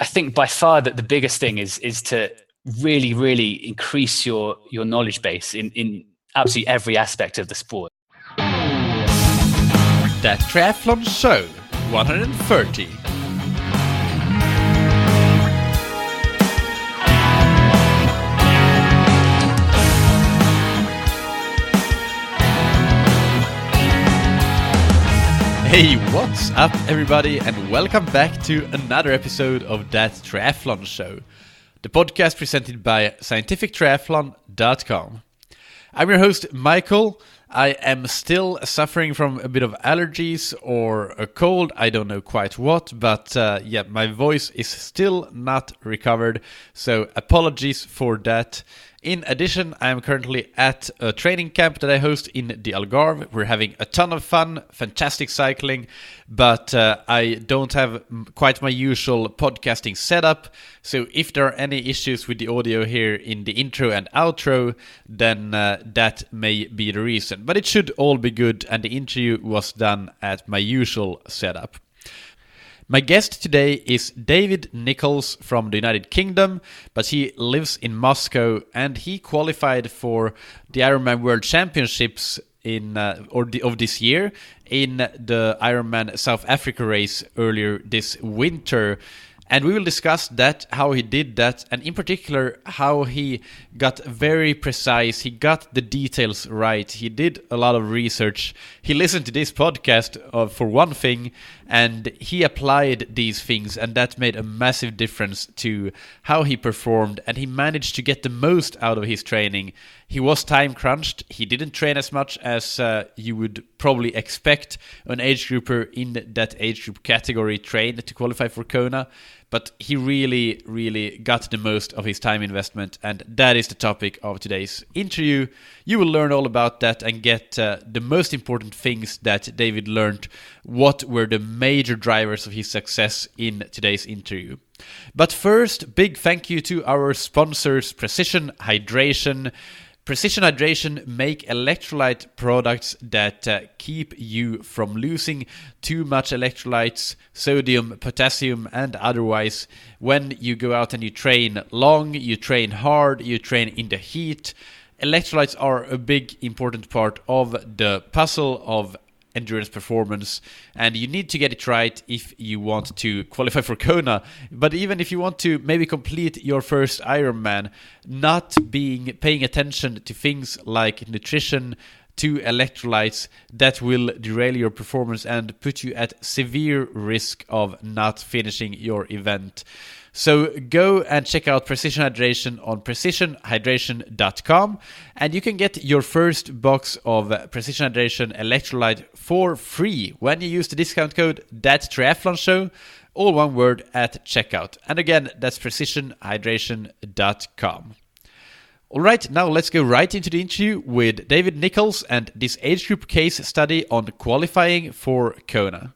I think by far that the biggest thing is to really increase your knowledge base in absolutely every aspect of the sport. That Triathlon Show 130. Hey, what's up everybody, and welcome back to another episode of That Triathlon Show, the podcast presented by scientifictriathlon.com. I'm your host, Michael. I am still suffering from a bit of allergies or a cold, I don't know quite what, but my voice is still not recovered, so apologies for that. In addition, I am currently at a training camp that I host in the Algarve. We're having a ton of fun, fantastic cycling, but I don't have quite my usual podcasting setup. So if there are any issues with the audio here in the intro and outro, then that may be the reason. But it should all be good, and the interview was done at my usual setup. My guest today is David Nichols from the United Kingdom, but he lives in Moscow, and he qualified for the Ironman World Championships of this year in the Ironman South Africa race earlier this winter. And we will discuss that, how he did that, and in particular how he got very precise. He got the details right. He did a lot of research. He listened to this podcast for one thing, and he applied these things, and that made a massive difference to how he performed, and he managed to get the most out of his training. He was time crunched. He didn't train as much as you would probably expect an age grouper in that age group category train to qualify for Kona. But he really got the most of his time investment, and that is the topic of today's interview. You will learn all about that and get the most important things that David learned, what were the major drivers of his success in today's interview. But first, big thank you to our sponsors, Precision Hydration. Precision Hydration make electrolyte products that keep you from losing too much electrolytes, sodium, potassium, and otherwise when you go out and you train long, you train hard, you train in the heat. Electrolytes are a big important part of the puzzle of endurance performance, and you need to get it right if you want to qualify for Kona. But even if you want to maybe complete your first Ironman, not paying attention to things like nutrition, to electrolytes, that will derail your performance and put you at severe risk of not finishing your event. So go and check out Precision Hydration on precisionhydration.com, and you can get your first box of Precision Hydration electrolyte for free when you use the discount code ThatTriathlonShow, all one word, at checkout. And again, that's precisionhydration.com. All right, now let's go right into the interview with David Nichols and this age group case study on qualifying for Kona.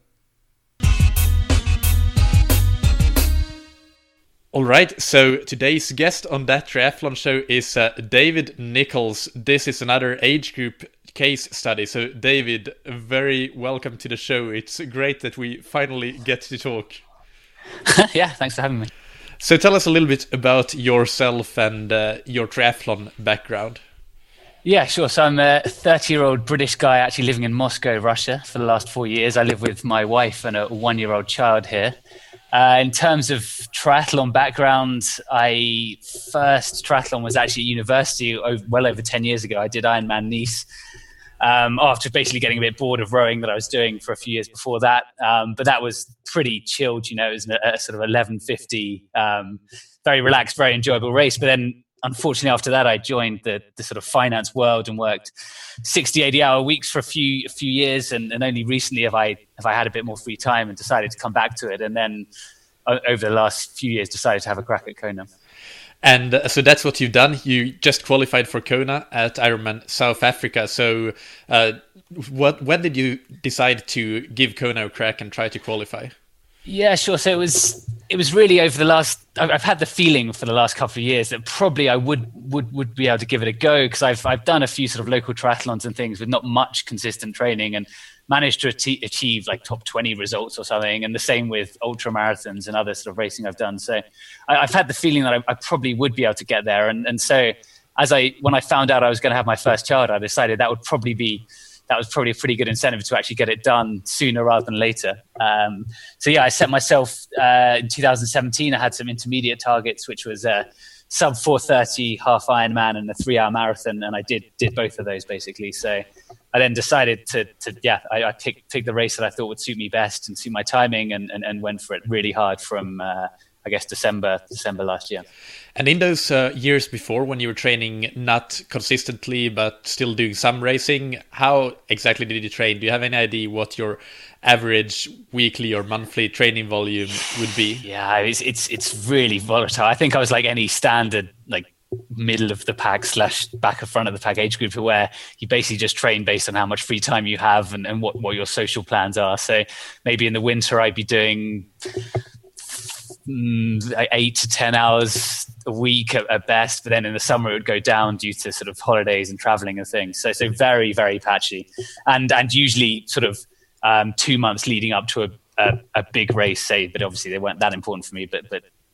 All right, so today's guest on That Triathlon Show is David Nichols. This is another age group case study. So David, very welcome to the show. It's great that we finally get to talk. Yeah, thanks for having me. So tell us a little bit about yourself and your triathlon background. Yeah, sure. So I'm a 30-year-old British guy actually living in Moscow, Russia for the last 4 years. I live with my wife and a 1-year-old child here. In terms of triathlon background, first triathlon was actually at university well over 10 years ago. I did Ironman Nice after basically getting a bit bored of rowing that I was doing for a few years before that. But that was pretty chilled, it was a sort of 11:50, very relaxed, very enjoyable race. But then unfortunately after that, I joined the sort of finance world and worked 60, 80-hour weeks for a few years. And only recently have I had a bit more free time and decided to come back to it. And then over the last few years, decided to have a crack at Kona. And so that's what you've done. You just qualified for Kona at Ironman South Africa. So when did you decide to give Kona a crack and try to qualify? Yeah, sure. So it was really over the last. I've had the feeling for the last couple of years that probably I would be able to give it a go, because I've done a few sort of local triathlons and things with not much consistent training, and managed to achieve like top 20 results or something. And the same with ultra marathons and other sort of racing I've done. So I've had the feeling that I probably would be able to get there. And so when I found out I was going to have my first child, I decided that was probably a pretty good incentive to actually get it done sooner rather than later. So yeah, I set myself in 2017. I had some intermediate targets, which was sub 4:30 half Ironman and a 3-hour marathon, and I did both of those basically. So I then decided I picked the race that I thought would suit me best and suit my timing, and went for it really hard from I guess December last year. And in those years before, when you were training not consistently but still doing some racing, how exactly did you train? Do you have any idea what your average weekly or monthly training volume would be? Yeah, it's really volatile. I think I was like any standard like middle of the pack / back of front of the pack age group, where you basically just train based on how much free time you have and what your social plans are. So maybe in the winter I'd be doing 8 to 10 hours a week at best, but then in the summer it would go down due to sort of holidays and traveling and things. So very, very patchy, and usually sort of 2 months leading up to a big race, say, but obviously they weren't that important for me, but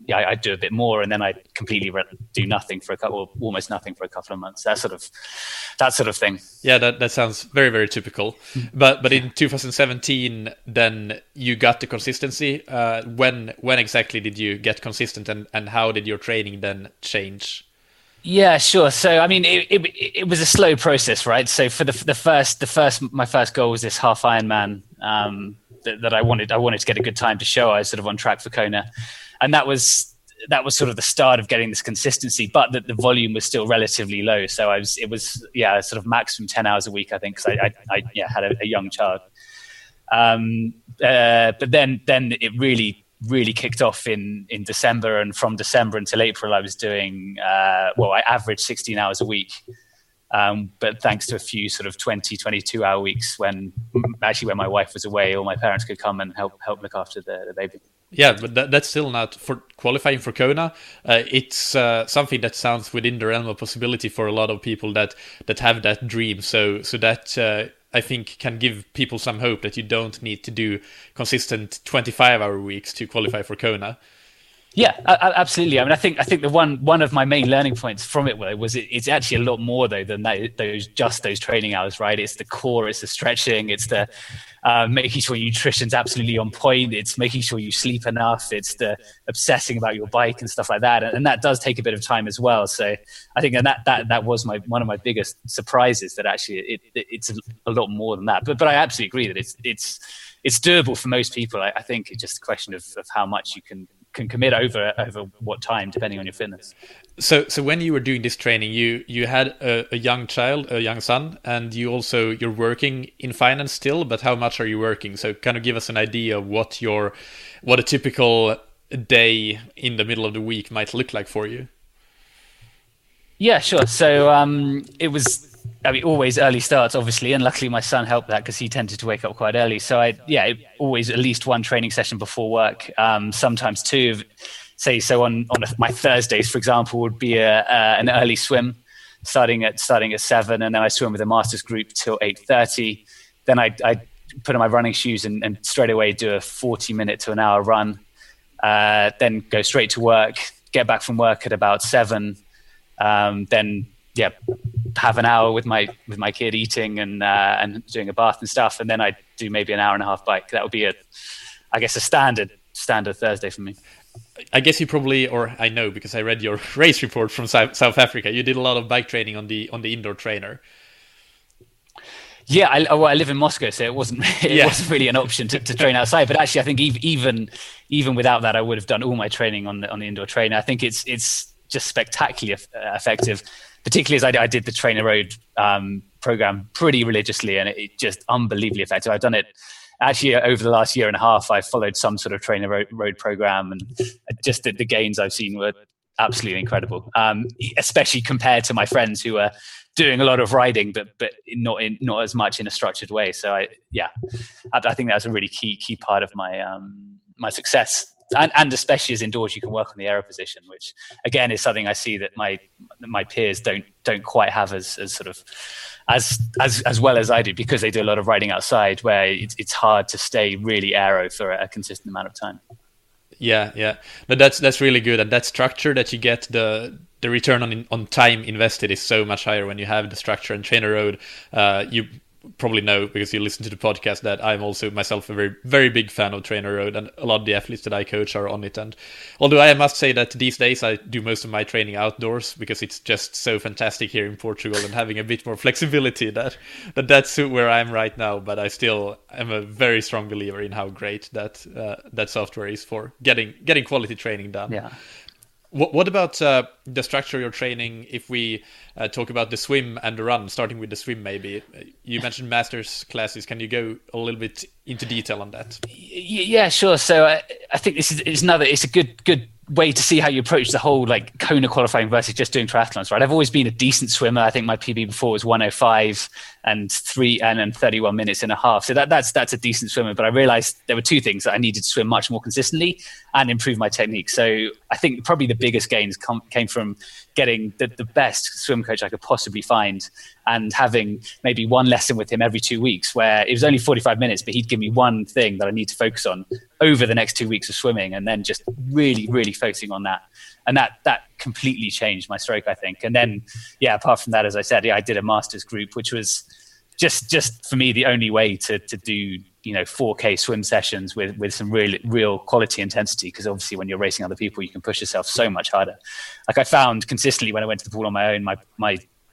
yeah, I'd do a bit more, and then I'd completely do nothing for almost nothing for a couple of months. That sort of thing. Yeah, that sounds very, very typical. But in 2017, then you got the consistency. When exactly did you get consistent, and how did your training then change? Yeah, sure. So, I mean, it was a slow process, right? So for my first goal was this half Ironman that I wanted to get a good time to show I was sort of on track for Kona. And that was sort of the start of getting this consistency, but the volume was still relatively low. So it was sort of maximum 10 hours a week, I think, because I had a young child. But then it really kicked off in December, and from December until April, I was doing I averaged 16 hours a week. But thanks to a few sort of 22 hour weeks when my wife was away, all my parents could come and help look after the baby. Yeah, but that's still not for qualifying for Kona. It's something that sounds within the realm of possibility for a lot of people that have that dream. So that I think can give people some hope that you don't need to do consistent 25-hour weeks to qualify for Kona. Yeah, absolutely. I mean, I think the one of my main learning points from it was it's actually a lot more though than those training hours, right? It's the core, it's the stretching, it's the making sure your nutrition's absolutely on point, it's making sure you sleep enough, it's the obsessing about your bike and stuff like that, and that does take a bit of time as well. So I think that was one of my biggest surprises, that actually it's a lot more than that. But I absolutely agree that it's doable for most people. I think it's just a question of how much you can commit over what time, depending on your fitness. So when you were doing this training, you had a young child, a young son, and you're working in finance still, but how much are you working? So kind of give us an idea of what a typical day in the middle of the week might look like for you. Yeah, sure. So it was, I mean, always early starts, obviously, and luckily my son helped that because he tended to wake up quite early. So always at least one training session before work, sometimes two. On my Thursdays, for example, would be an early swim, starting at 7, and then I swim with a masters group till 8:30. Then I put on my running shoes and straight away do a 40-minute to an hour run. Then go straight to work, get back from work at about 7. Then have an hour with my kid eating and doing a bath and stuff, and then I do maybe an hour and a half bike. That would be a standard Thursday for me. I guess you probably, or I know because I read your race report from South Africa, you did a lot of bike training on the indoor trainer. Yeah, I live in Moscow, so it wasn't really an option to train outside. But actually, I think even without that, I would have done all my training on the indoor trainer. I think it's just spectacularly effective, particularly as I did the Trainer Road program pretty religiously, and it just unbelievably effective. I've done it actually over the last year and a half. I followed some sort of Trainer Road program, and just the gains I've seen were absolutely incredible, especially compared to my friends who are doing a lot of riding, but not as much in a structured way. So I think that's a really key part of my my success and especially as indoors, you can work on the aero position, which again is something I see that my peers don't quite have as sort of as well as I do, because they do a lot of riding outside, where it's hard to stay really aero for a consistent amount of time. Yeah. But that's really good, and that structure that you get, the return on time invested is so much higher when you have the structure. And Trainer Road, you probably know because you listen to the podcast that I'm also myself a very, very big fan of Trainer Road, and a lot of the athletes that I coach are on it. And although I must say that these days I do most of my training outdoors because it's just so fantastic here in Portugal, and having a bit more flexibility, that's where I'm right now. But I still am a very strong believer in how great that software is for getting quality training done. Yeah. What about the structure of your training? If we talk about the swim and the run, starting with the swim, maybe you mentioned masters classes. Can you go a little bit into detail on that? Yeah, sure. So I think it's a good way to see how you approach the whole like Kona qualifying versus just doing triathlons, right? I've always been a decent swimmer. I think my PB before was 105 and 31 minutes and a half. So that's a decent swimmer. But I realized there were two things: that I needed to swim much more consistently and improve my technique. So I think probably the biggest gains came from getting the best swim coach I could possibly find, and having maybe one lesson with him every 2 weeks, where it was only 45 minutes, but he'd give me one thing that I need to focus on over the next 2 weeks of swimming, and then just really, really focusing on that. And that completely changed my stroke, I think. And then, apart from that, as I said, I did a master's group, which was just for me the only way to do 4K swim sessions with some real quality intensity, because obviously when you're racing other people, you can push yourself so much harder. Like I found consistently when I went to the pool on my own,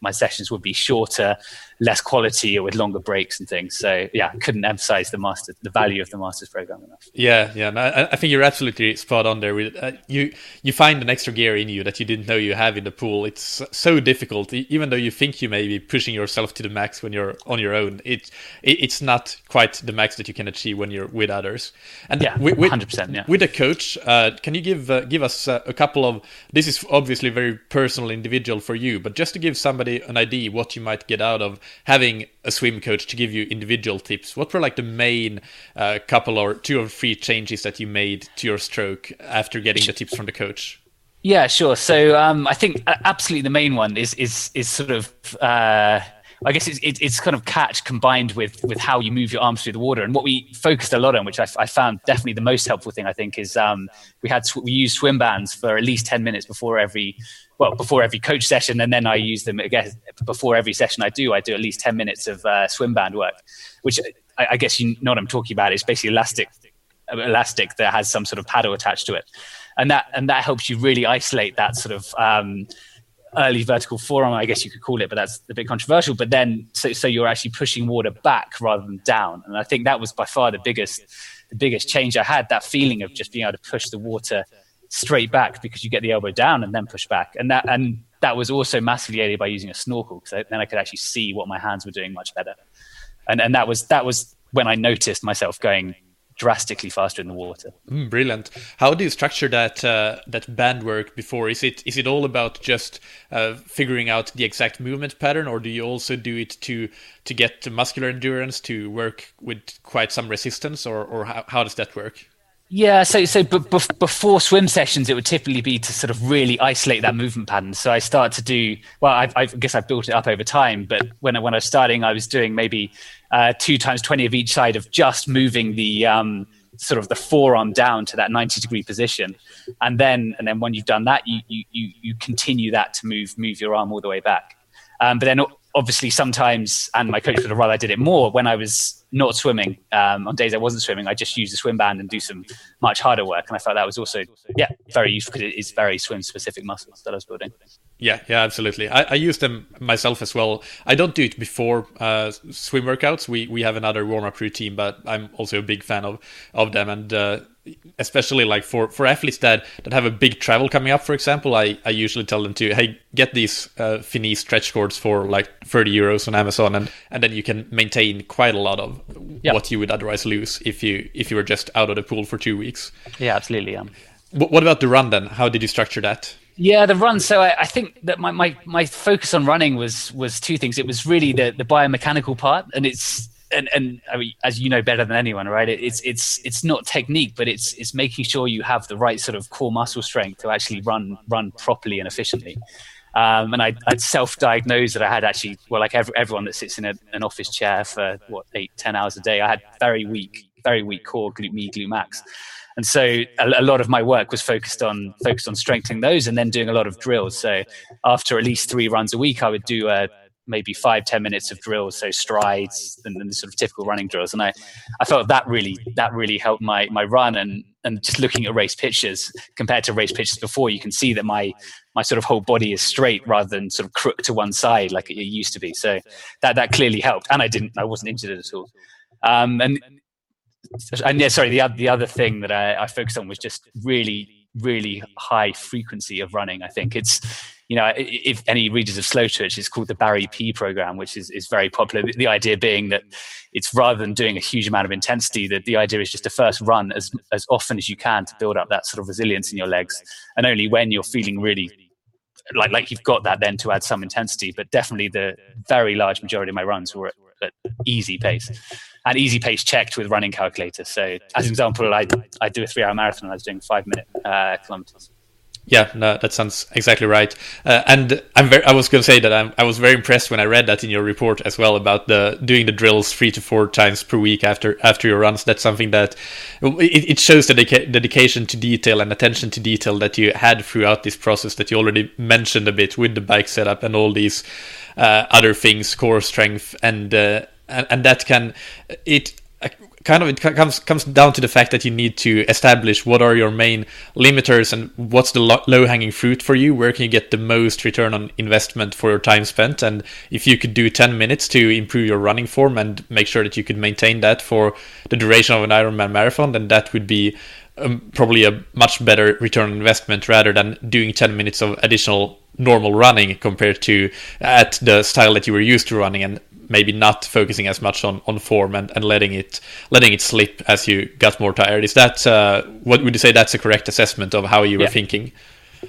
my sessions would be shorter, less quality, or with longer breaks and things. So I couldn't emphasize the value of the master's program enough. No, I think you're absolutely spot on there. With you find an extra gear in you that you didn't know you have in the pool. It's so difficult, even though you think you may be pushing yourself to the max when you're on your own. It's not quite the max that you can achieve when you're with others. And 100%. Yeah. With a coach, can you give us a couple of? This is obviously very personal, individual for you, but just to give somebody an idea what you might get out of having a swim coach to give you individual tips. What were like the main couple or 2 or 3 changes that you made to your stroke after getting the tips from the coach? Yeah, sure. So I think absolutely the main one is sort of I guess it's kind of catch combined with how you move your arms through the water. And what we focused a lot on, which I found definitely the most helpful thing, I think, is we used swim bands for at least 10 minutes before every coach session, and then I use them again before every session I do at least 10 minutes of swim band work, which I guess you know what I'm talking about. It's basically elastic that has some sort of paddle attached to it, and that helps you really isolate that sort of early vertical forearm, I guess you could call it, but that's a bit controversial. But then so you're actually pushing water back rather than down, and I think that was by far the biggest change I had, that feeling of just being able to push the water straight back, because you get the elbow down and then push back. And that was also massively aided by using a snorkel, because then I could actually see what my hands were doing much better. And that was when I noticed myself going drastically faster in the water. Brilliant. How do you structure that band work before? Is it all about just figuring out the exact movement pattern, or do you also do it to get the muscular endurance to work with quite some resistance, or how does that work? Yeah, so before swim sessions, it would typically be to sort of really isolate that movement pattern. So I start to do, well, I guess I've built it up over time, but when I was starting, I was doing maybe 2 times 20 of each side of just moving the sort of the forearm down to that 90-degree position. And then when you've done that, you continue that to move your arm all the way back. But then obviously sometimes, and my coach would have rather I did it more when I was not swimming. On days I wasn't swimming, I just used the swim band and do some much harder work. And I felt that was also, very useful, because it is very swim-specific muscles that I was building. Yeah, absolutely. I use them myself as well. I don't do it before swim workouts. We have another warm-up routine, but I'm also a big fan of them. And especially like for athletes that have a big travel coming up, for example, I usually tell them to, hey, get these Finis stretch cords for like €30 on Amazon, and then you can maintain quite a lot of what you would otherwise lose if you were just out of the pool for 2 weeks. Yeah, absolutely. What about the run then? How did you structure that? Yeah, the run. So I think that my focus on running was 2 things. It was really the biomechanical part, and it's and I mean, as you know better than anyone, right? It's not technique, but it's making sure you have the right sort of core muscle strength to actually run properly and efficiently. And I'd self-diagnosed that I had actually, well, like everyone that sits in an office chair for 8-10 hours a day, I had very weak core, glute max. And so a lot of my work was focused on strengthening those, and then doing a lot of drills. So after at least 3 runs a week, I would do maybe 5-10 minutes of drills, so strides and the sort of typical running drills. And I felt that really helped my run. And just looking at race pictures compared to race pictures before, you can see that my sort of whole body is straight rather than sort of crook to one side like it used to be. So that clearly helped, and I wasn't injured at all. And yeah, sorry. The other thing that I focused on was just really high frequency of running. I think it's, if any readers of Slow Twitch, it's called the Barry P program, which is very popular. The idea being that it's rather than doing a huge amount of intensity, that the idea is just to first run as often as you can to build up that sort of resilience in your legs, and only when you're feeling really like you've got that, then to add some intensity. But definitely the very large majority of my runs were at easy pace. And easy pace checked with running calculator. So, as an example, I do a 3-hour marathon. I was doing 5-minute kilometers. Yeah, no, that sounds exactly right. And I was going to say that I was very impressed when I read that in your report as well about doing the drills 3 to 4 times per week after your runs. That's something that it shows the dedication to detail and attention to detail that you had throughout this process that you already mentioned a bit with the bike setup and all these other things, core strength and that comes down to the fact that you need to establish what are your main limiters and what's the low-hanging fruit for you. Where can you get the most return on investment for your time spent? And if you could do 10 minutes to improve your running form and make sure that you could maintain that for the duration of an Ironman marathon, then that would be probably a much better return on investment rather than doing 10 minutes of additional normal running compared to at the style that you were used to running, and maybe not focusing as much on form and letting it slip as you got more tired. Is that what would you say that's a correct assessment of how you were thinking?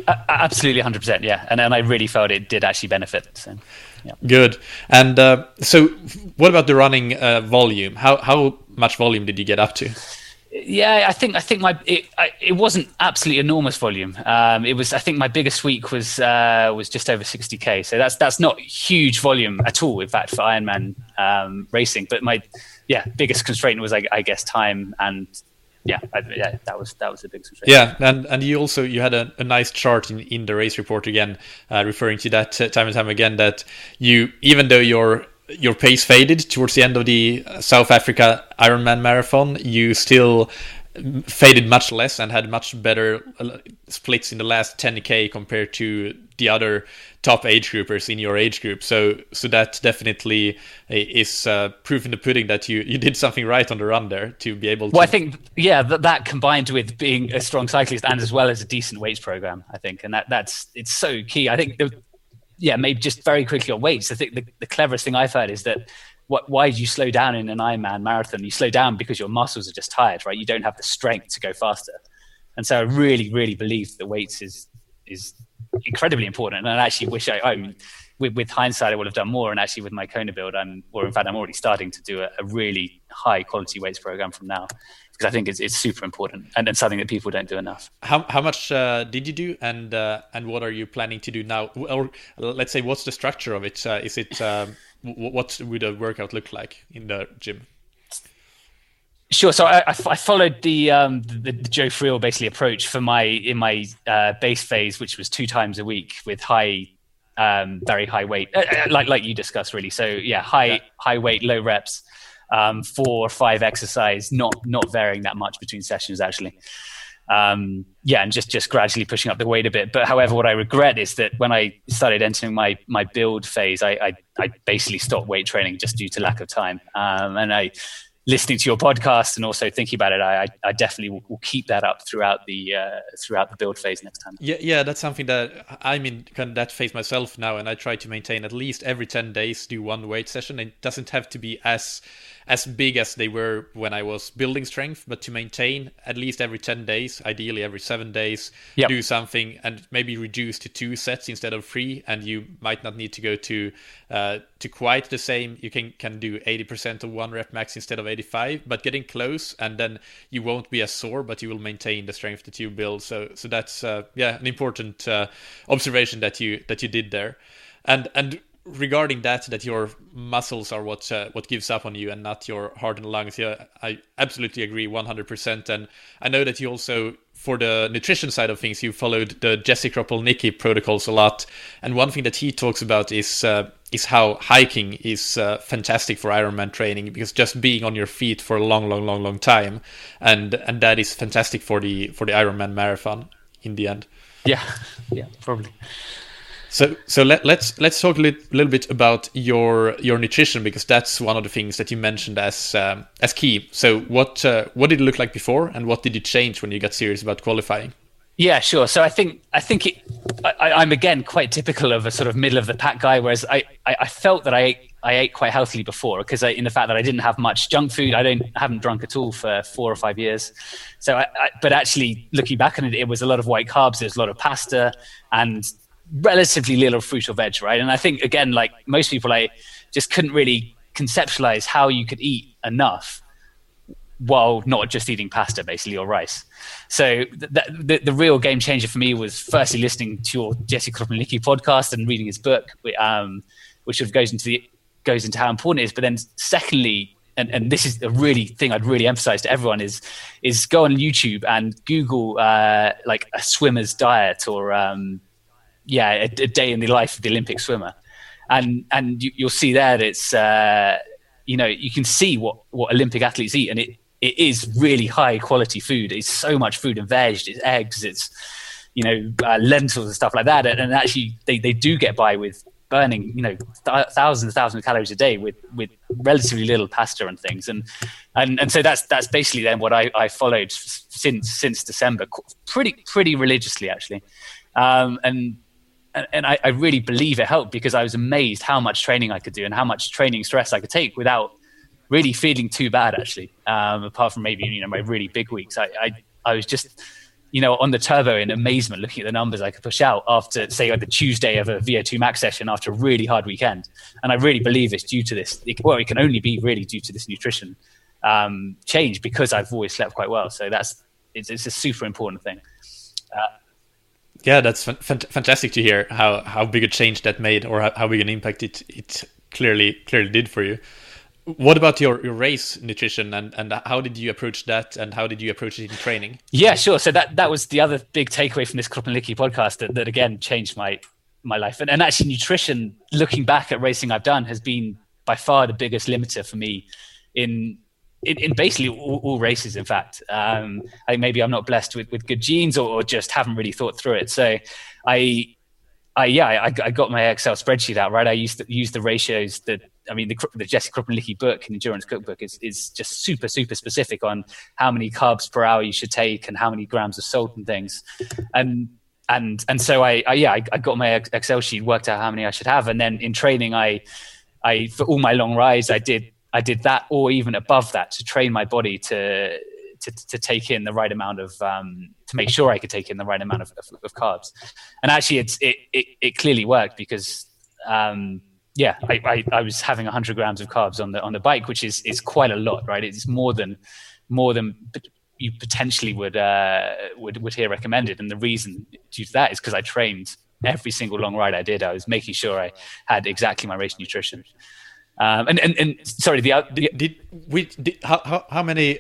Absolutely, 100%. Yeah, and I really felt it did actually benefit. So, yeah. Good. And so, what about the running volume? How much volume did you get up to? Yeah, I think it wasn't absolutely enormous volume. It was, I think my biggest week was just over 60k. So that's not huge volume at all. In fact, for Ironman racing, but my biggest constraint was I guess time, and that was the biggest constraint. Yeah, and you had a nice chart in the race report again, referring to that time and time again, that you, even though your pace faded towards the end of the South Africa Ironman marathon, you still faded much less and had much better splits in the last 10k compared to the other top age groupers in your age group. So that definitely is proof in the pudding that you did something right on the run there to be able to. Well, I think that combined with being a strong cyclist and as well as a decent weights program, I think, and it's so key. I think maybe just very quickly on weights. I think the cleverest thing I've heard is that why do you slow down in an Ironman marathon? You slow down because your muscles are just tired, right? You don't have the strength to go faster. And so I really, really believe that weights is incredibly important. And I actually wish with hindsight, I would have done more. And actually with my Kona build, I'm already starting to do a really high quality weights program from now, because I think it's super important and something that people don't do enough. How much did you do, and what are you planning to do now? Or let's say, what's the structure of it? Is it what would a workout look like in the gym? Sure. So I followed the Joe Friel basically approach for my base phase, which was 2 times a week with very high weight, like you discussed, really. So high weight, low reps. 4 or 5 exercise, not varying that much between sessions actually. And just gradually pushing up the weight a bit. But however, what I regret is that when I started entering my build phase, I basically stopped weight training just due to lack of time. And listening to your podcast and also thinking about it, I definitely will keep that up throughout the build phase next time. Yeah, that's something that I'm in kind of that phase myself now, and I try to maintain at least every 10 days do one weight session. It doesn't have to be as big as they were when I was building strength, but to maintain at least every 10 days, ideally every 7 days, do something and maybe reduce to 2 sets instead of 3, and you might not need to go to quite the same. You can do 80% of 1 rep max instead of 85, but getting close, and then you won't be as sore, but you will maintain the strength that you build. So that's an important observation that you did there, and regarding that your muscles are what gives up on you and not your heart and lungs. Yeah, I absolutely agree 100%. And I know that you also, for the nutrition side of things, you followed the Jesse Kropelnicki protocols a lot. And one thing that he talks about is how hiking is fantastic for Ironman training, because just being on your feet for a long time, and that is fantastic for the Ironman marathon in the end. Yeah, probably. So let's talk a little bit about your nutrition, because that's one of the things that you mentioned as key. So what did it look like before, and what did you change when you got serious about qualifying? Yeah, sure. So I think I'm again quite typical of a sort of middle of the pack guy, whereas I felt that I ate quite healthily before, because in the fact that I didn't have much junk food. I haven't drunk at all for 4 or 5 years. So but actually looking back on it, it was a lot of white carbs. There's a lot of pasta and relatively little fruit or veg, right? And I think, again, like most people, I just couldn't really conceptualize how you could eat enough while not just eating pasta, basically, or rice. So the real game changer for me was firstly listening to your Jesse Kropelnicki podcast and reading his book, which sort of goes into how important it is. But then secondly, and this is the really thing I'd really emphasize to everyone, is go on YouTube and Google like a swimmer's diet, or a day in the life of the Olympic swimmer, and you'll see there that it's you can see what Olympic athletes eat, and it is really high quality food. It's so much fruit and veg, it's eggs, it's lentils and stuff like that, and actually they do get by with burning thousands of calories a day with relatively little pasta and things, and so that's basically then what I followed since December, pretty religiously actually, and I really believe it helped, because I was amazed how much training I could do and how much training stress I could take without really feeling too bad, actually. Apart from maybe, my really big weeks, I was just, on the turbo in amazement, looking at the numbers I could push out after, say, like the Tuesday of a VO2 max session after a really hard weekend. And I really believe it's due to this. It can only be really due to this nutrition change, because I've always slept quite well. So it's a super important thing. Yeah, that's fantastic to hear how big a change that made, or how big an impact it clearly did for you. What about your race nutrition, and how did you approach that, and how did you approach it in training? Yeah, sure. So that was the other big takeaway from this Kropelnicki podcast that again changed my life. And actually nutrition, looking back at racing I've done, has been by far the biggest limiter for me in basically all races, in fact. I think maybe I'm not blessed with good genes, or just haven't really thought through it. So I got my Excel spreadsheet out, right? I used to use the ratios the Jesse Kropelnicki book and endurance cookbook is just super, super specific on how many carbs per hour you should take and how many grams of salt and things. And so I got my Excel sheet, worked out how many I should have. And then in training, I for all my long rides, I did that, or even above that, to train my body to take in the right amount of to make sure I could take in the right amount of carbs. And actually it clearly worked, because I was having 100 grams of carbs on the bike, which is quite a lot, right? It's more than you potentially would hear recommended. And the reason due to that is because I trained every single long ride I did. I was making sure I had exactly my race nutrition. And sorry, how many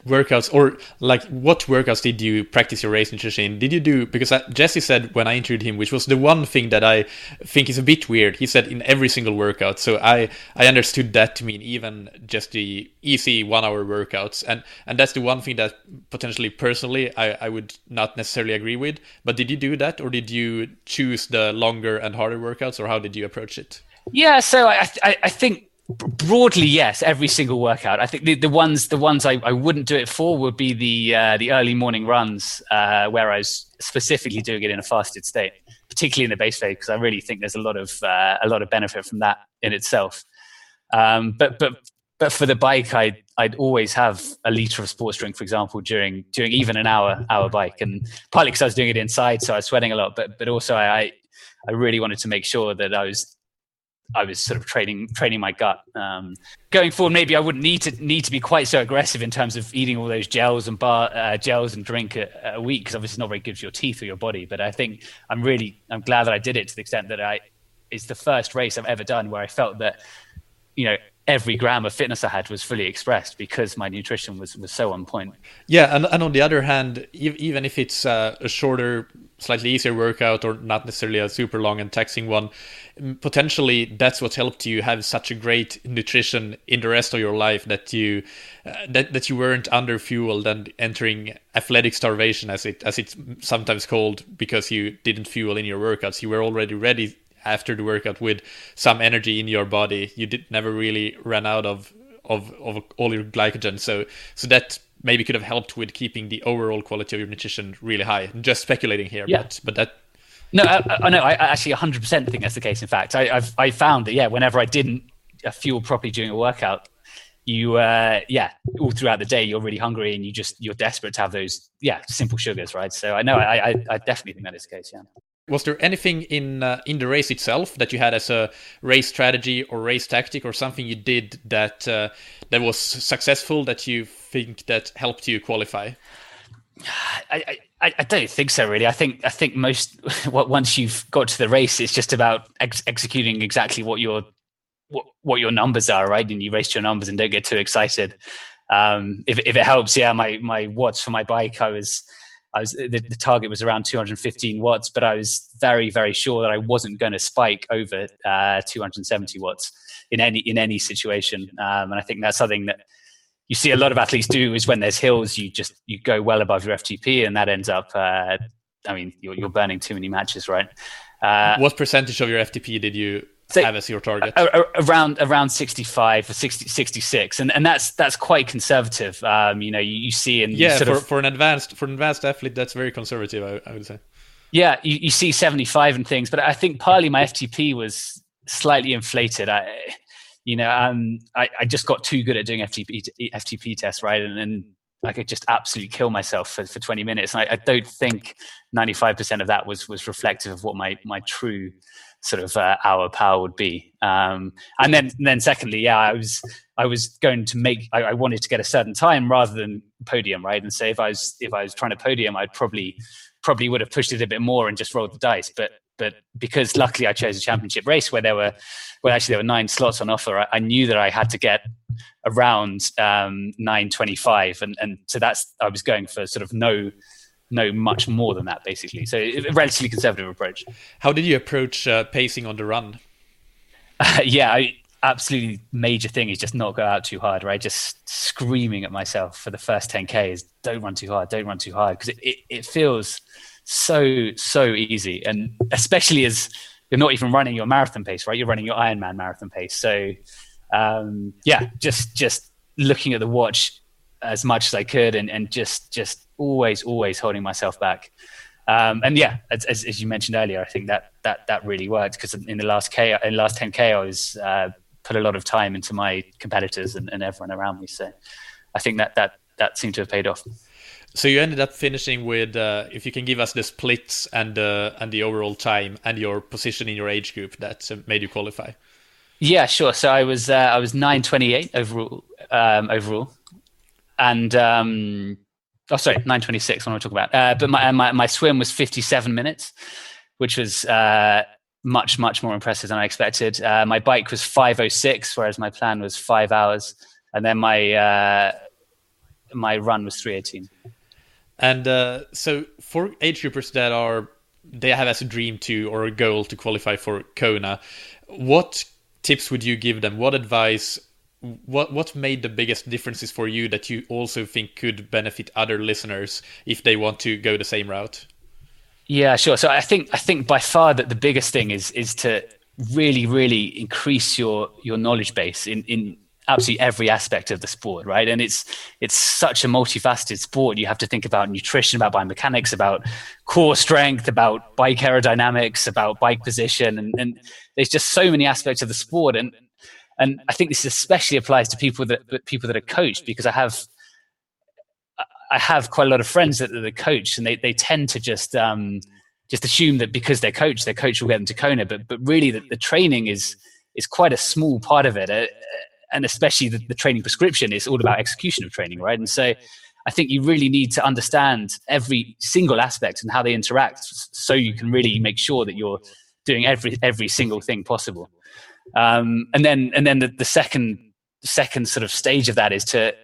workouts, or like what workouts did you practice your race nutrition in? Did you do, because Jesse said when I interviewed him, which was the one thing that I think is a bit weird, he said in every single workout. So I understood that to mean even just the easy 1 hour workouts, and that's the one thing that potentially personally I would not necessarily agree with. But did you do that, or did you choose the longer and harder workouts, or how did you approach it? Yeah, so I think Broadly, yes. Every single workout. I think the ones I wouldn't do it for would be the early morning runs where I was specifically doing it in a fasted state, particularly in the base phase, because I really think there's a lot of benefit from that in itself. But for the bike, I'd always have a liter of sports drink, for example, during even an hour bike, and partly because I was doing it inside, so I was sweating a lot. But also I really wanted to make sure that I was sort of training my gut. Going forward, maybe I wouldn't need to be quite so aggressive in terms of eating all those gels and drink a week, because obviously it's not very good for your teeth or your body. But I think I'm glad that I did it, to the extent that it's the first race I've ever done where I felt that, every gram of fitness I had was fully expressed, because my nutrition was so on point. Yeah, and on the other hand, even if it's a shorter, slightly easier workout, or not necessarily a super long and taxing one, potentially that's what helped you have such a great nutrition in the rest of your life, that you weren't under fueled and entering athletic starvation, as it's sometimes called, because you didn't fuel in your workouts. You were already ready after the workout with some energy in your body. You never really ran out of all your glycogen. So that maybe could have helped with keeping the overall quality of your nutrition really high. I'm just speculating here, yeah. but that. No, I actually 100% think that's the case. In fact, I found that, whenever I didn't fuel properly during a workout, you all throughout the day you're really hungry, and you're desperate to have those simple sugars, right? So I know I definitely think that is the case. Yeah. Was there anything in the race itself that you had as a race strategy or race tactic, or something you did that was successful, that you think that helped you qualify? I don't think so, really. I think most once you've got to the race, it's just about executing exactly what your numbers are, right? And you race your numbers and don't get too excited. If it helps, my watts for my bike, the target was around 215 watts, but I was very, very sure that I wasn't going to spike over 270 watts in any situation. And I think that's something that you see a lot of athletes do, is when there's hills, you go well above your FTP, and that ends up, you're burning too many matches, right? What percentage of your FTP did you have as your target? Around 65 or 66, and that's quite conservative. You see in for an advanced athlete, that's very conservative, I would say. Yeah, you see 75 and things, but I think partly my FTP was slightly inflated. I just got too good at doing FTP tests, right? And I could just absolutely kill myself for 20 minutes. And I don't think 95% of that was reflective of what my true sort of hour power would be. And then secondly, I was going to I wanted to get a certain time rather than podium, right? And so if I was trying to podium, I'd probably would have pushed it a bit more and just rolled the dice. But because luckily I chose a championship race where there were 9 slots on offer, I knew that I had to get around 9:25, and so I was going for sort of no much more than that, basically. So a relatively conservative approach. How did you approach pacing on the run? Absolutely major thing is just not go out too hard, right? Just screaming at myself for the first 10K is don't run too hard, because it feels so easy, and especially as you're not even running your marathon pace, right? You're running your Ironman marathon pace. So just looking at the watch as much as I could, and just always holding myself back. As you mentioned earlier, I think that really worked, because in the last 10K, I was put a lot of time into my competitors and everyone around me. So I think that seemed to have paid off. So you ended up finishing with, if you can give us the splits and the overall time and your position in your age group that made you qualify. Yeah, sure. So I was 9:28 overall, and 9:26. What am I talking about? But my swim was 57 minutes, which was much more impressive than I expected. My bike was 5:06, whereas my plan was 5 hours, and then my run was 3:18. And so for age groupers they have as a dream or a goal to qualify for Kona, what tips would you give them? What advice? What made the biggest differences for you that you also think could benefit other listeners if they want to go the same route? Yeah, sure. So I think by far that the biggest thing is to really, really increase your knowledge base in absolutely every aspect of the sport, right? And it's such a multifaceted sport. You have to think about nutrition, about biomechanics, about core strength, about bike aerodynamics, about bike position, and there's just so many aspects of the sport. And I think this especially applies to people that are coached, because I have quite a lot of friends that are coached, and they tend to just assume that because their coach will get them to Kona, but really the training is quite a small part of it. And especially the training prescription is all about execution of training, right? And so I think you really need to understand every single aspect and how they interact, so you can really make sure that you're doing every single thing possible. And then the second sort of stage of that is to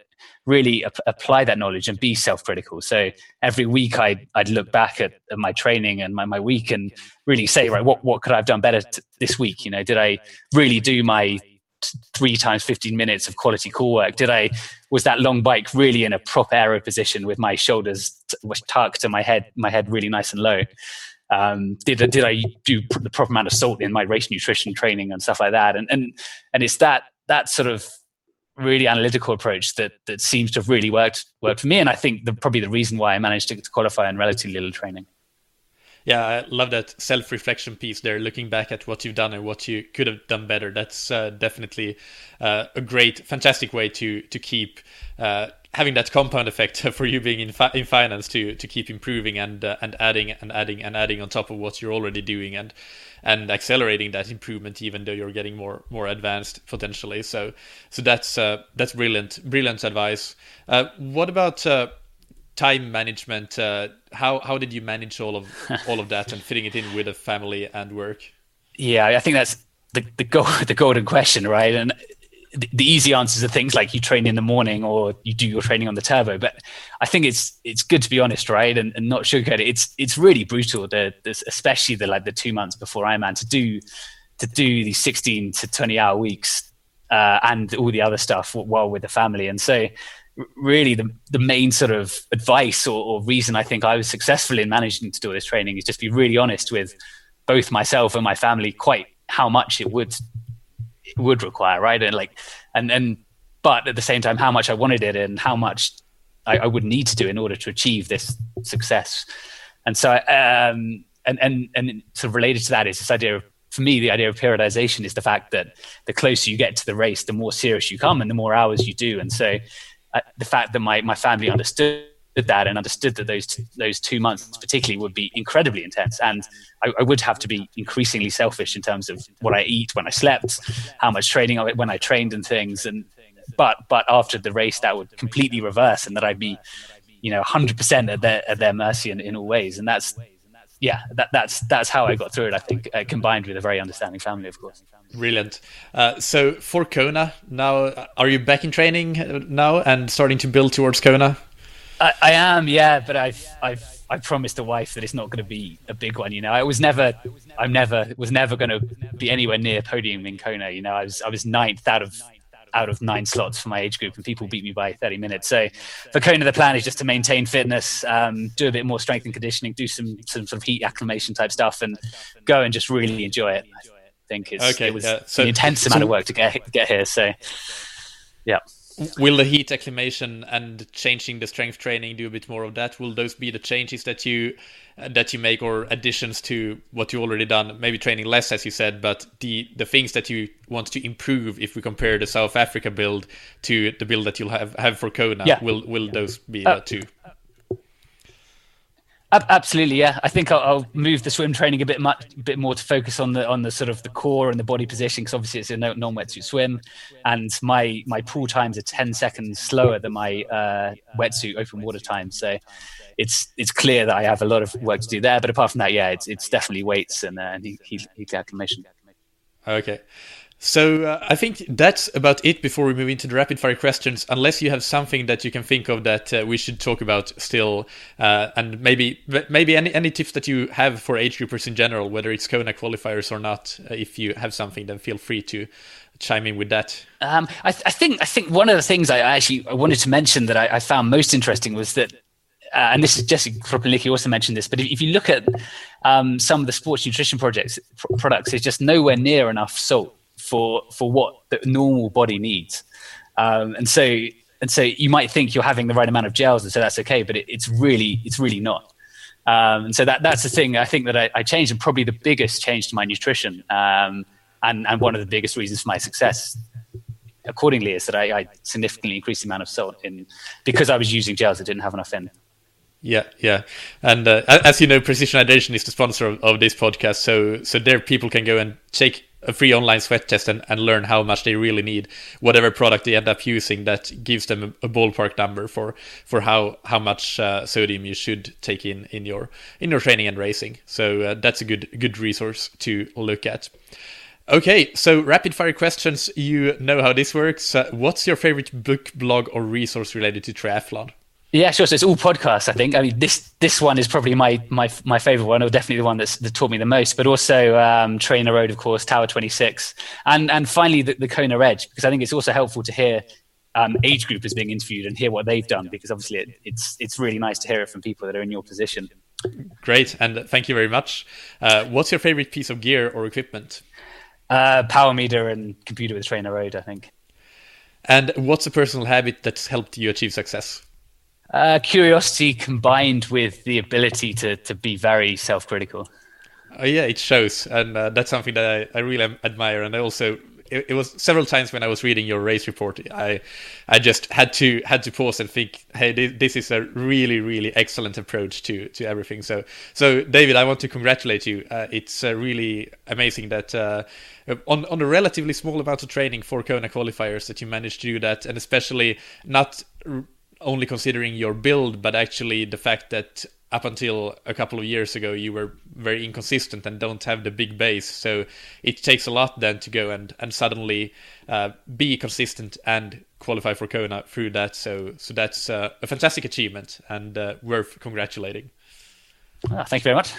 really apply that knowledge and be self-critical. So every week I'd look back at my training and my week and really say, right, what could I have done better this week? You know, did I really do my 3 times 15 minutes of quality core work? Was that long bike really in a proper aero position with my shoulders tucked and my head really nice and low? Did I do the proper amount of salt in my race nutrition training and stuff like that? And it's that sort of really analytical approach that seems to have really worked for me. And I think probably the reason why I managed to qualify in relatively little training. Yeah, I love that self-reflection piece there, looking back at what you've done and what you could have done better. That's definitely a fantastic way to keep having that compound effect for you being in finance to keep improving and adding on top of what you're already doing and accelerating that improvement, even though you're getting more advanced potentially. So that's brilliant advice. What about time management? How did you manage all of that and fitting it in with a family and work? Yeah, I think that's the golden question, right? And the easy answers are things like you train in the morning or you do your training on the turbo. But I think it's good to be honest, right? And not sugarcoat it. It's really brutal, especially the 2 months before Ironman, to do these 16 to 20 hour weeks and all the other stuff while with the family. And so really the main sort of advice or reason I think I was successful in managing to do this training is just be really honest with both myself and my family quite how much it would require, right? But at the same time how much I wanted it and how much I would need to do in order to achieve this success. And so and sort of related to that is this idea of, for me, the idea of periodization is the fact that the closer you get to the race, the more serious you come and the more hours you do. And so the fact that my family understood that and understood that those 2 months particularly would be incredibly intense, and I would have to be increasingly selfish in terms of what I eat, when I slept, how much training when I trained and things. But after the race, that would completely reverse, and that I'd be 100% at their mercy in all ways. And that's how I got through it, I think, combined with a very understanding family, of course. Brilliant. So for Kona now, are you back in training now and starting to build towards Kona? I am, yeah, but I promised the wife that it's not going to be a big one. I was never going to be anywhere near podium in Kona. I was ninth out of 9 slots for my age group, and people beat me by 30 minutes. So for Kona, the plan is just to maintain fitness, do a bit more strength and conditioning, do some sort of heat acclimation type stuff, and go and just really enjoy it. I think it was an intense amount of work to get here. So yeah. Will the heat acclimation and changing the strength training do a bit more of that? Will those be the changes that you make, or additions to what you already done? Maybe training less, as you said, but the things that you want to improve, if we compare the South Africa build to the build that you'll have for Kona, will those be that too? Absolutely, yeah. I think I'll move the swim training a bit more to focus on the sort of the core and the body position, because obviously it's a non-wetsuit swim, and my pool times are 10 seconds slower than my wetsuit open water time. So it's clear that I have a lot of work to do there. But apart from that, yeah, it's definitely weights and heat acclimation. Okay. So I think that's about it before we move into the rapid fire questions, unless you have something that you can think of that we should talk about still, and maybe any tips that you have for age groupers in general, whether it's Kona qualifiers or not. If you have something, then feel free to chime in with that. I think one of the things I wanted to mention that I found most interesting was that and this is Jesse Kropelnicki also mentioned this, but if you look at some of the sports nutrition products, there's just nowhere near enough salt for what the normal body needs. And so you might think you're having the right amount of gels, and so that's okay, but it's really not. And so that's the thing I think that I changed, and probably the biggest change to my nutrition, and one of the biggest reasons for my success accordingly is that I significantly increased the amount of salt in, because I was using gels that didn't have enough in. Yeah. And as you know, Precision Hydration is the sponsor of this podcast. So there people can go and take a free online sweat test and learn how much they really need, whatever product they end up using, that gives them a ballpark number for how much sodium you should take in your training and racing. So that's a good resource to look at. Okay, so rapid fire questions. You know how this works. What's your favorite book, blog, or resource related to triathlon? Yeah, sure. So it's all podcasts, I think. I mean, this one is probably my favorite one, or definitely the one that taught me the most. But also Trainer Road, of course, Tower 26, and finally the Kona Edge, because I think it's also helpful to hear age groupers being interviewed and hear what they've done, because obviously it's really nice to hear it from people that are in your position. Great, and thank you very much. What's your favorite piece of gear or equipment? Power meter and computer with Trainer Road, I think. And what's a personal habit that's helped you achieve success? Curiosity combined with the ability to be very self-critical. Yeah, it shows, and that's something that I really admire. And I also, it was several times when I was reading your race report, I just had to pause and think, hey, this is a really excellent approach to everything. So David, I want to congratulate you. It's really amazing that on a relatively small amount of training for Kona qualifiers that you managed to do that, and especially not only considering your build, but actually the fact that up until a couple of years ago you were very inconsistent and don't have the big base. So it takes a lot then to go and suddenly be consistent and qualify for Kona through that. So that's a fantastic achievement and worth congratulating. Thank you very much.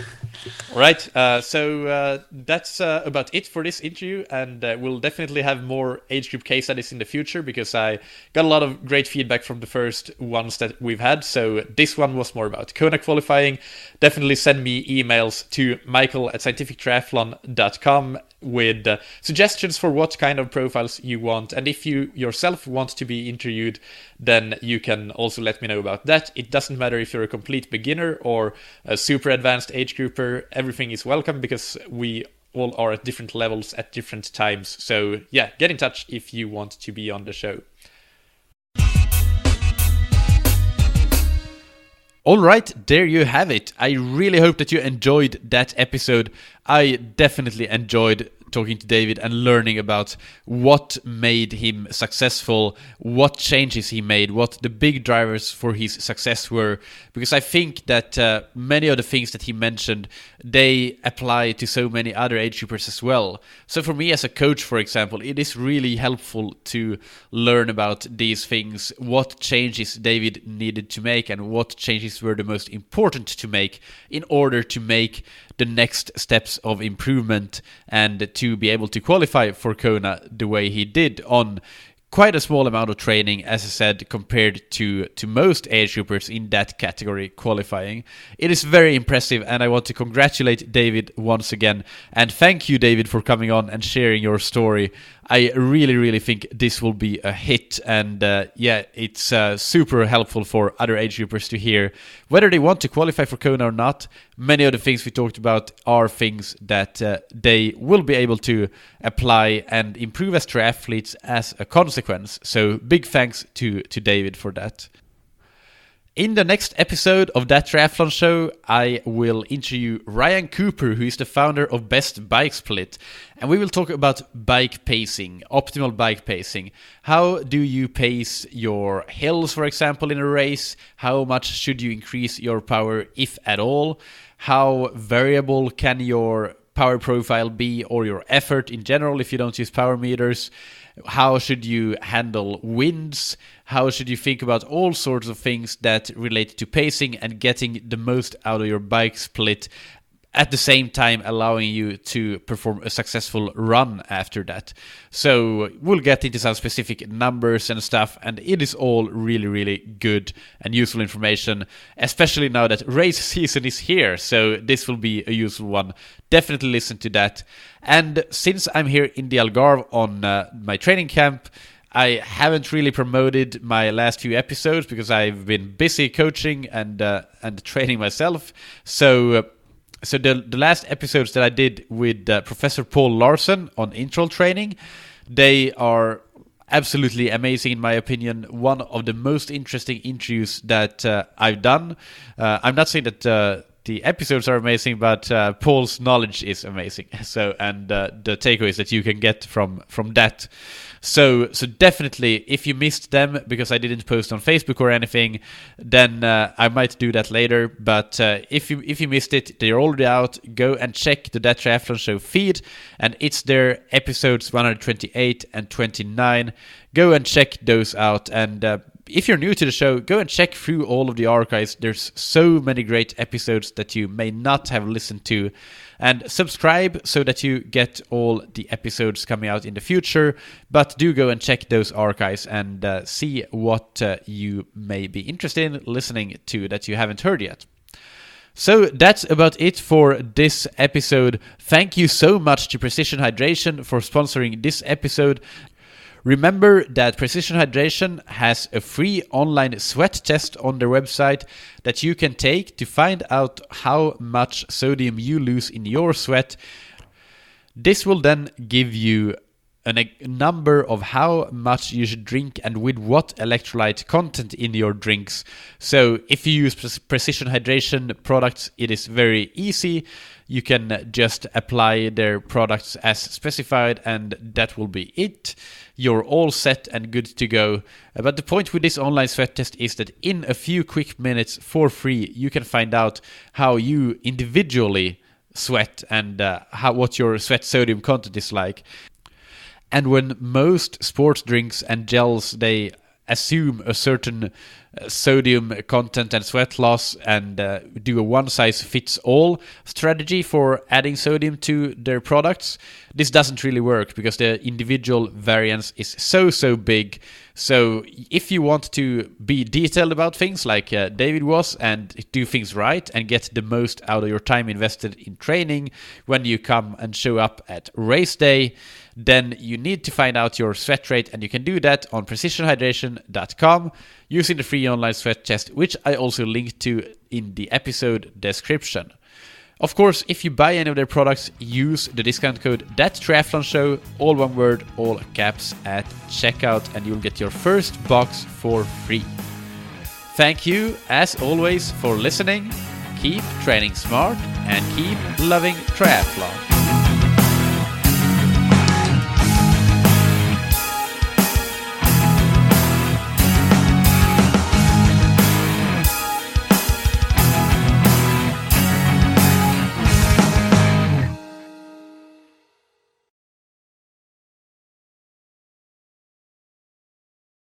All right, so that's about it for this interview, and we'll definitely have more age group case studies in the future, because I got a lot of great feedback from the first ones that we've had. So this one was more about Kona qualifying. Definitely send me emails to michael@scientifictriathlon.com with suggestions for what kind of profiles you want, and if you yourself want to be interviewed, then you can also let me know about that. It doesn't matter if you're a complete beginner or a super advanced age grouper. Everything is welcome, because we all are at different levels at different times. So yeah, get in touch if you want to be on the show. All right, there you have it. I really hope that you enjoyed that episode. I definitely enjoyed talking to David and learning about what made him successful, what changes he made, what the big drivers for his success were, because I think that many of the things that he mentioned, they apply to so many other age groupers as well. So for me as a coach, for example, it is really helpful to learn about these things, what changes David needed to make and what changes were the most important to make in order to make the next steps of improvement and to be able to qualify for Kona the way he did on quite a small amount of training, as I said, compared to most age groupers in that category qualifying. It is very impressive, and I want to congratulate David once again. And thank you, David, for coming on and sharing your story. I really think this will be a hit, and it's super helpful for other age groupers to hear whether they want to qualify for Kona or not. Many of the things we talked about are things that they will be able to apply and improve as triathletes as a consequence. So big thanks to David for that. In the next episode of That Triathlon Show, I will interview Ryan Cooper, who is the founder of Best Bike Split. And we will talk about bike pacing, optimal bike pacing. How do you pace your hills, for example, in a race? How much should you increase your power, if at all? How variable can your power profile be, or your effort in general if you don't use power meters? How should you handle winds? How should you think about all sorts of things that relate to pacing and getting the most out of your bike split at the same time allowing you to perform a successful run after that. So we'll get into some specific numbers and stuff, and it is all really, really good and useful information, especially now that race season is here, so this will be a useful one. Definitely listen to that. And since I'm here in the Algarve on my training camp, I haven't really promoted my last few episodes because I've been busy coaching and training myself. So the last episodes that I did with Professor Paul Larsen on intro training, they are absolutely amazing in my opinion. One of the most interesting interviews that I've done. I'm not saying that the episodes are amazing, but Paul's knowledge is amazing. So, and the takeaways that you can get from that. So definitely, if you missed them because I didn't post on Facebook or anything, then I might do that later. But if you missed it, they're already out. Go and check the That Triathlon Show feed, and it's there, episodes 128 and 29. Go and check those out. And if you're new to the show, go and check through all of the archives. There's so many great episodes that you may not have listened to. And subscribe so that you get all the episodes coming out in the future. But do go and check those archives and see what you may be interested in listening to that you haven't heard yet. So that's about it for this episode. Thank you so much to Precision Hydration for sponsoring this episode. Remember that Precision Hydration has a free online sweat test on their website that you can take to find out how much sodium you lose in your sweat. This will then give you a number of how much you should drink and with what electrolyte content in your drinks. So if you use Precision Hydration products, it is very easy. You can just apply their products as specified, and that will be it. You're all set and good to go. But the point with this online sweat test is that in a few quick minutes for free, you can find out how you individually sweat and what your sweat sodium content is like. And when most sports drinks and gels, they assume a certain sodium content and sweat loss and do a one-size-fits-all strategy for adding sodium to their products, this doesn't really work because the individual variance is so big. So if you want to be detailed about things like David was and do things right and get the most out of your time invested in training when you come and show up at race day, then you need to find out your sweat rate, and you can do that on precisionhydration.com using the free online sweat test, which I also linked to in the episode description. Of course, if you buy any of their products, use the discount code ThatTriathlonShow, all one word, all caps, at checkout, and you'll get your first box for free. Thank you, as always, for listening. Keep training smart and keep loving triathlon.